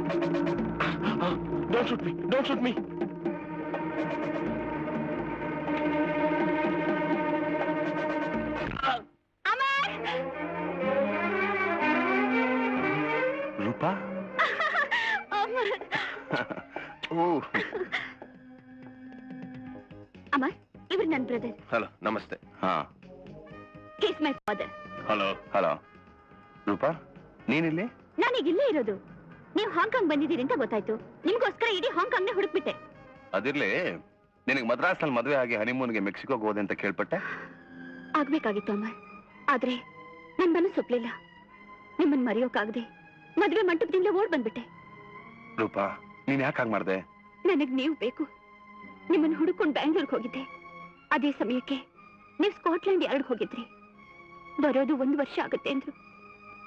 Don't shoot me! Don't shoot me! Roopa? Amar, ಇವರು ನನ್ನ brother. Hello, ನಮಸ್ತೆ. ಹಾ, is my father. Hello. Hello Roopa, ನೀನಿಲ್ಲಿ? ನಾನೀಗ ಇಲ್ಲೇ ಇರೋದು. ನೀವು ಹಾಂಗ್ಕಾಂಗ್ ಬಂದಿದ್ದೀರಿ ಅಂತ ಗೊತ್ತಾಯ್ತು. ನಿಮ್ಗೋಸ್ಕರ ಇಡೀ ಹಾಂಗ್ಕಾಂಗ್ನೇ ಹುಡುಕ್ಬಿಟ್ಟೆ. ಅದಿರ್ಲಿ, ನಿನಗೆ ಮದ್ರಾಸ್ನಲ್ಲಿ ಮದುವೆ ಆಗಿ ಹನಿಮೂನ್ಗೆ ಮೆಕ್ಸಿಕೋಗೆ ಹೋದೆ ಅಂತ ಕೇಳ್ಪಟ್ಟೆ. ಆಗ್ಬೇಕಾಗಿತ್ತು ಅಮರ್, ಆದ್ರೆ ನನ್ ಮನಸ್ಸು ಒಪ್ಲಿಲ್ಲ. ನಿಮ್ಮನ್ನ ಮರೆಯೋಕಾಗದೆ ಮದುವೆ ಮಂಟಪದಿಂದ ಓಡ್ ಬಂದ್ಬಿಟ್ಟೆ. ರೂಪಾ, ನೀನ್ ಯಾಕೆ ಹಾಗೆ ಮಾಡ್ದೆ? ನನಗ್ ನೀವು ಬೇಕು. ನಿಮ್ಮನ್ನ ಹುಡುಕೊಂಡು ಬ್ಯಾಂಗ್ಳೂರ್ಗೆ ಹೋಗಿದ್ದೆ. ಅದೇ ಸಮಯಕ್ಕೆ ನೀವು ಸ್ಕಾಟ್ಲೆಂಡ್ ಯಾರ್ಡ್ ಹೋಗಿದ್ರಿ. ಬರೋದು 1 ವರ್ಷ ಆಗುತ್ತೆ ಅಂದ್ರು.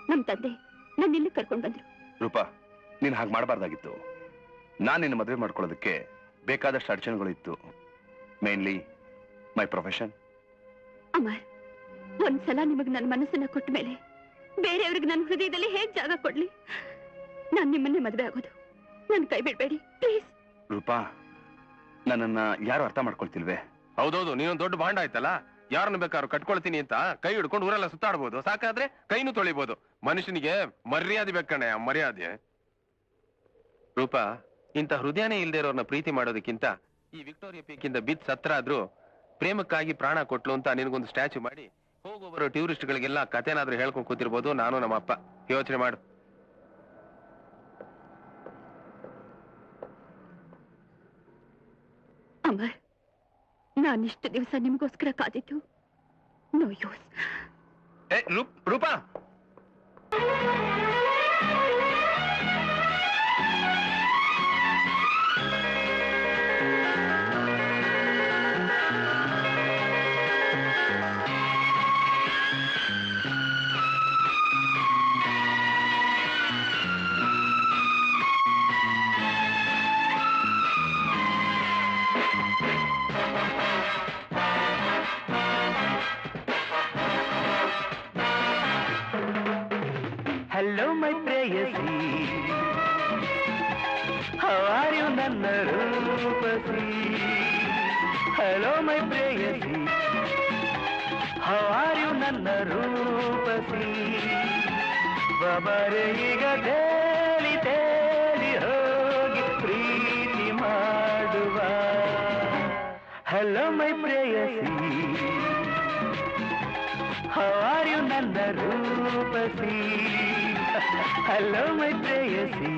ನಮ್ ತಂದೆ ನನ್ನ ಇಲ್ಲಿ ಕರ್ಕೊಂಡ್ ಬಂದ್ರು. ರೂಪಾ, ನೀನ್ ಹಾಗೆ ಮಾಡಬಾರ್ದಾಗಿತ್ತು. ನಾನ್ ನಿನ್ನ ಮದುವೆ ಮಾಡ್ಕೊಳ್ಳೋದಕ್ಕೆ ಬೇಕಾದಷ್ಟು ಅಡಚಣೆಗಳು ಇತ್ತು. Mainly my profession. ಅಮರ್, ಒಂದ್ಸಲ ನಿಮಗ್ ನನ್ನ ಮನಸ್ಸನ್ನ ಕೊಟ್ಟ ಮೇಲೆ ಬೇರೆಯವ್ರಿಗೆ ನನ್ನ ಹೃದಯದಲ್ಲಿ ಹೇಗ್ ಜಾಗ ಕೊಡ್ಲಿ? ನಾನ್ ನಿಮ್ಮನ್ನೇ ಮದುವೆ ಆಗೋದು. ನನ್ ಕೈ ಬಿಡ್ಬೇಡಿ ಪ್ಲೀಸ್. ರೂಪಾ, ನನ್ನನ್ನ ಯಾರು ಅರ್ಥ ಮಾಡ್ಕೊಳ್ತಿಲ್ವೇ? ಹೌದೌದು, ನೀನೊಂದು ದೊಡ್ಡ ಬಾಂಡ ಆಯ್ತಲ್ಲ. ಯಾರನ್ನ ಬೇಕಾದ್ರೂ ಕಟ್ಕೊಳ್ತೀನಿ ಅಂತ ಕೈ ಹಿಡ್ಕೊಂಡು ಊರೆಲ್ಲ ಸುತ್ತಾಡ್ಬೋದು. ಸಾಕಾದ್ರೆ ಕೈನೂ ತೊಳಿಬಹುದು. ಮನುಷ್ಯನಿಗೆ ಮರ್ಯಾದೆ ಬೇಕಣ್ಣ, ಮರ್ಯಾದೆ. ರೂಪಾ, ಇಂಥ ಹೃದಯನೇ ಇಲ್ದೇ ಇರೋರ್ನ ಪ್ರೀತಿ ಮಾಡೋದಕ್ಕಿಂತ ಈ ವಿಕ್ಟೋರಿಯಾ ಪೀಕಿಂದ ಬಿದ್ದು ಸತ್ರ ಆದ್ರೂ ಪ್ರೇಮಕ್ಕಾಗಿ ಪ್ರಾಣ ಕೊಟ್ಲು ಅಂತ ನಿನಗೊಂದು ಸ್ಟ್ಯಾಚು ಮಾಡಿ ಹೋಗೋಬರೋ ಟೂರಿಸ್ಟ್ ಗಳಿಗೆಲ್ಲ ಕಥೆನಾದ್ರೂ ಹೇಳ್ಕೊಂಡು ಕೂತಿರ್ಬೋದು. ನಾನು ನಮ್ಮ ಅಪ್ಪ. ಯೋಚನೆ ಮಾಡು. ಅಮರ್, ನಾನಿಷ್ಟು ದಿವಸ ನಿಮಗೋಸ್ಕರ ಕಾದಿದ್ದು no use. Roopa, Hello my prayasi, how are you nanna roopasi? Hello my prayasi, how are you nanna roopasi? babare iga teli teli hogi preeti maaduva. Hello my prayasi, how are you nanna roopasi? Hello my prayasi.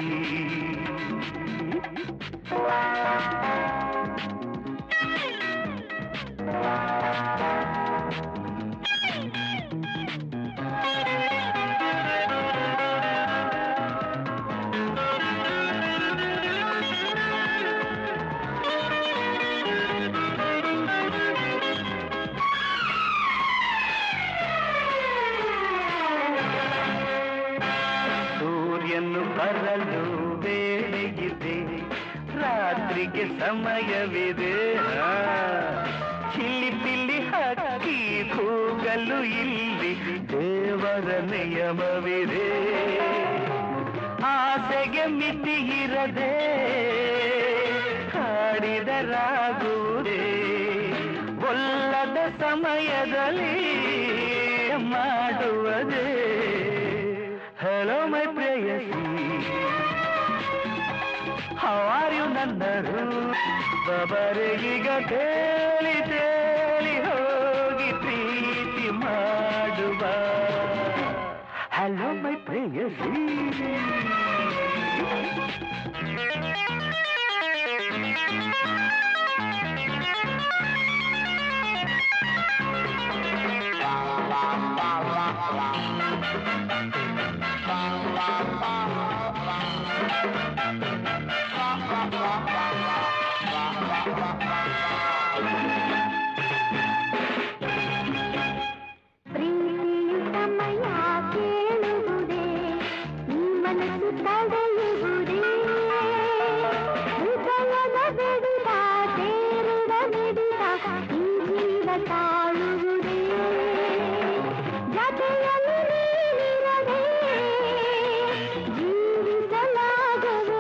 ಬರಲು ಬೇಳೆಗಿದೆ, ರಾತ್ರಿಗೆ ಸಮಯವಿದೆ. Chilli ಪಿಲ್ಲಿ ಹಕ್ಕಿ ಕೂಗಲು ಇಲ್ಲಿ ದೇವರ ನಿಯಮವಿದೆ. ಆಸೆಗೆ ಮಿತಿ ಇರದೆ ಕಾಡಿದರಾಗುವುದೇ, ಒಲ್ಲದ ಸಮಯದಲ್ಲಿ ಮಾಡುವುದೇ. Hello my prayasi, how are you nanna babare iga teli teli hogi preeti maaduva. Hello my prayasi. ಜೀವಿಸಲಾಗದು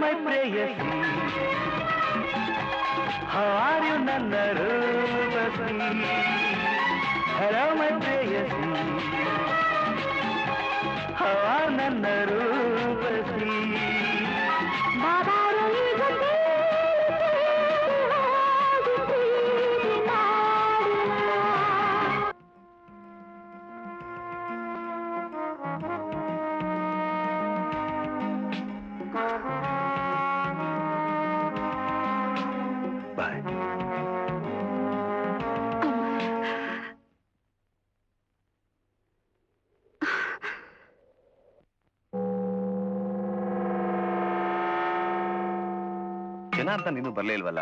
ಮೈ ಪ್ರೇಯಸಿ ಹಾರ್ಯು ನನ್ನ ರೂಪಸಿ ಹಲೋ ಮೈ ಪ್ರೇಯಸಿ ಹಾರ್ ನನ್ನ ರೂಪಸಿ ಬಾಯ್. ಜನ ಅಂತ ನೀನು ಬರ್ಲೇ ಇಲ್ವಲ್ಲ?